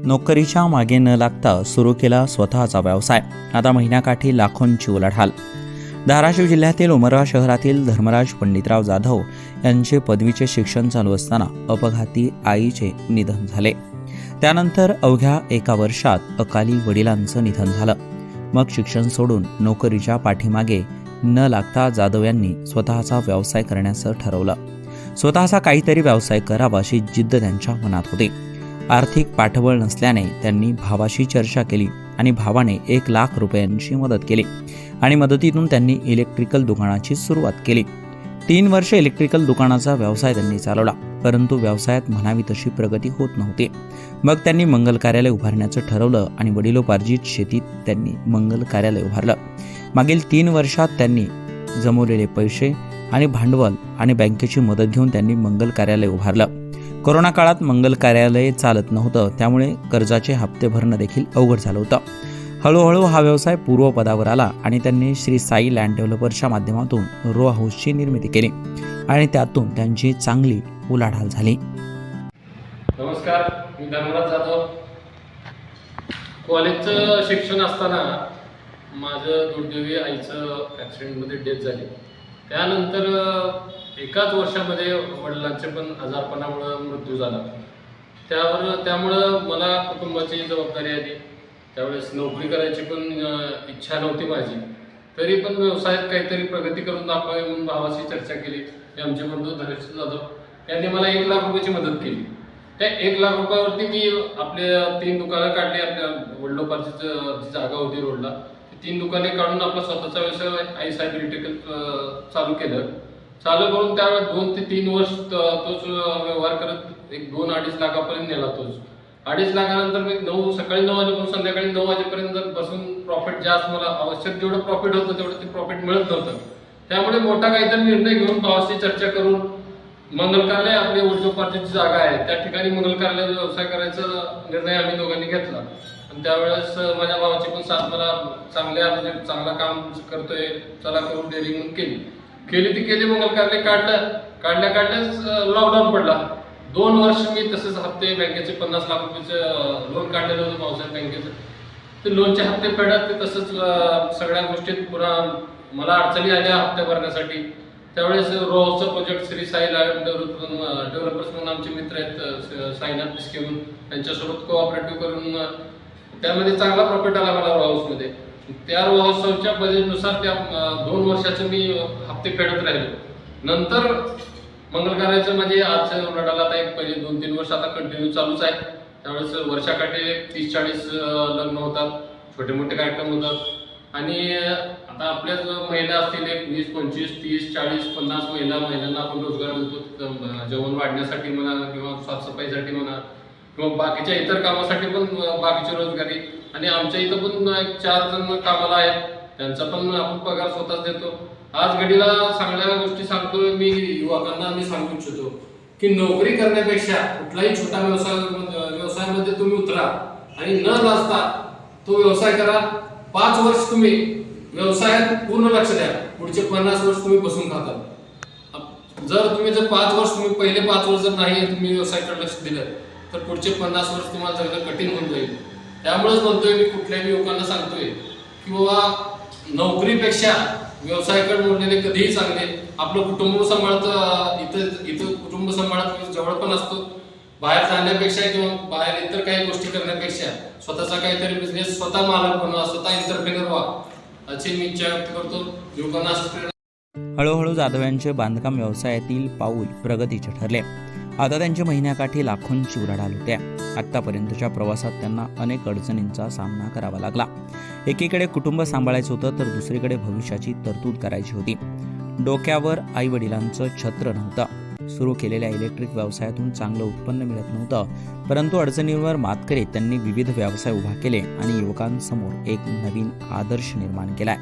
नोकरीच्या मागे न लागता सुरू केला स्वतःचा व्यवसाय. आता महिन्याकाठी लाखोंची उलाढाल. धाराशिव जिल्ह्यातील उमरगा शहरातील धर्मराज पंडितराव जाधव यांचे पदवीचे शिक्षण चालू असताना अपघाती आईचे निधन झाले. त्यानंतर अवघ्या 1 वर्षात अकाली वडिलांचं निधन झालं. मग शिक्षण सोडून नोकरीच्या पाठीमागे न लागता जाधव यांनी स्वतःचा व्यवसाय करण्याचं ठरवलं. स्वतःचा काहीतरी व्यवसाय करावा अशी जिद्द त्यांच्या मनात होती. आर्थिक पाठबळ नसल्याने त्यांनी भावाशी चर्चा केली आणि भावाने 1 लाख रुपयांची मदत केली आणि मदतीतून त्यांनी इलेक्ट्रिकल दुकानाची सुरुवात केली. 3 वर्ष इलेक्ट्रिकल दुकानाचा व्यवसाय त्यांनी चालवला, परंतु व्यवसायात म्हणावी तशी प्रगती होत नव्हती. मग त्यांनी मंगल कार्यालय उभारण्याचं ठरवलं आणि वडिलोपार्जित शेतीत त्यांनी मंगल कार्यालय उभारलं. मागील 3 वर्षात त्यांनी जमवलेले पैसे आणि भांडवल आणि बँकेची मदत घेऊन त्यांनी मंगल कार्यालय उभारलं. कोरोना काळात मंगल कार्यालय चालत नव्हतं, त्यामुळे कर्जाचे हप्ते भरणं देखील अवघड झालं होतं. हळूहळू हा व्यवसाय पूर्वपदावर आला आणि त्यांनी श्री साई लँड डेव्हलपर्सच्या माध्यमातून रो हाऊसची निर्मिती केली आणि त्यातून त्यांची चांगली उलाढाल झाली. नमस्कार, मी धर्मराज जाधव. कॉलेजचं शिक्षण असताना माझं दुर्दैवी आईचं ॲक्सिडेंटमध्ये डेथ झाली. त्यानंतर 1 वर्षामध्ये वडिलांचे पण आजारपणामुळं मृत्यू झाला. त्यामुळं मला कुटुंबाची जबाबदारी आली. त्यावेळेस नोकरी करायची पण इच्छा नव्हती माझी. तरी पण व्यवसायात काहीतरी प्रगती करून दाखवावी म्हणून भावाशी चर्चा केली. हे आमचे बंधू धनेश जाधव यांनी मला 1 लाख रुपयाची मदत केली. त्या 1 लाख रुपयावरती मी आपले 3 दुकानं काढली. आपल्या वडिलोपार्जित जी जागा होती रोडला, ती 3 दुकाने काढून आपला स्वतःचा व्यवसाय आई साहेब इलेक्ट्रिकल चालू केलं. चालू करून त्यावेळेस 2 ते 3 वर्ष तोच व्यवहार करत 2-2.5 लाखापर्यंत नेला. तोच 2.5 लाखानंतर मी सकाळी 9 वाजेपासून संध्याकाळी 9 वाजेपर्यंत बसून प्रॉफिट जास्त मला आवश्यक जेवढं प्रॉफिट होतं तेवढं ते प्रॉफिट मिळत नव्हतं. त्यामुळे मोठा काहीतरी निर्णय घेऊन भावाशी चर्चा करून मंगल कार्यालय आपली वडिलोपार्जित जागा आहे त्या ठिकाणी मंगल कार्यालय व्यवसाय करायचा निर्णय आम्ही दोघांनी घेतला. आणि त्यावेळेस माझ्या भावाची पण साथ मला चांगला काम करतोय, चला करू डेअरिंग म्हणून केली. मंगल कार्यालय काढल्याच लॉकडाऊन पडला. 2 वर्ष मी तसेच हप्ते बँकेचे 50 लाख रुपयाचं लोन काढलेलं होतं भाऊसाहेब बँकेचं. ते लोनचे हप्ते फेडत ते तसंच सगळ्या गोष्टीत पुन्हा मला अडचणी आल्या हप्ते भरण्यासाठी. त्यावेळेस Rochak project Shri Sai land developers म्हणून आमचे मित्र आहेत साईनाथ बिस्के म्हणून, त्यांच्यासोबत कोऑपरेटिव्ह करून त्यामध्ये चांगला प्रॉफिट आला मला रो हाऊसमध्ये. त्या रो हाऊसच्या बजेटनुसार त्या 2 वर्षाचे मी हप्ते फेडत राहिलो. नंतर मंगल कार्यालयाचं म्हणजे आजच्या उलाढाल आता पहिले 2-3 वर्ष आता कंटिन्यू चालूच आहे. त्यावेळेस वर्षाकाठी 30-40 लग्न होतात, छोटे मोठे कार्यक्रम होतात. आणि आता आपल्याच महिला असतील 20, 25, 30, 40, 50 महिलांना आपण रोजगार देतो. जेवण वाढण्यासाठी म्हणा किंवा साफसफाईसाठी म्हणा किंवा बाकीच्या इतर कामासाठी पण बाकीची रोजगारी. आणि आमच्या इथं पण 4 जण कामाला आहेत, त्यांचा पण आपण पगार स्वतःच देतो. आज घडीला चांगल्या गोष्टी सांगतोय मी युवकांना. मी सांगू इच्छितो की नोकरी करण्यापेक्षा कुठलाही छोटा व्यवसायामध्ये तुम्ही उतरा आणि न लाजता तो व्यवसाय करा. 5 वर्ष तुम्ही व्यवसायात पूर्ण लक्ष द्या, पुढचे 50 वर्ष तुम्ही बसून खाता. जर 5 वर्ष पहिले 5 वर्ष जर नाही तुम्ही व्यवसायाकडे लक्ष दिलं तर पुढचे 50 वर्ष तुम्हाला जगणं कठीण होऊन जाईल. त्यामुळेच म्हणतोय मी कुठल्याही युवकांना सांगतोय की बाबा नोकरीपेक्षा व्यवसायाकडे मोडलेले कधीही चांगले. आपलं कुटुंब सांभाळतं, इथं कुटुंब सांभाळत जवळ पण असतो. बाहेर जाण्यापेक्षा किंवा बाहेर इतर काही गोष्टी करण्यापेक्षा स्वतःचा काहीतरी बिझनेस, स्वतः मालक बनवा, स्वतः एंटरप्रेनर व्हा अशी मी इच्छा व्यक्त करतो. युवकांना हळूहळू जाधव यांचे बांधकाम व्यवसायातील पाऊल प्रगतीचे ठरले. आता त्यांच्या महिन्याकाठी लाखोंची उलाढाल होत्या. आतापर्यंतच्या प्रवासात त्यांना अनेक अडचणींचा सामना करावा लागला. एकीकडे कुटुंब सांभाळायचं होतं तर दुसरीकडे भविष्याची तरतूद करायची होती. डोक्यावर आई वडिलांचं छत्र नव्हतं. सुरू केलेल्या इलेक्ट्रिक व्यवसायातून चांगलं उत्पन्न मिळत नव्हतं, परंतु अडचणींवर मात करीत त्यांनी विविध व्यवसाय उभा केले आणि युवकांसमोर एक नवीन आदर्श निर्माण केलाय.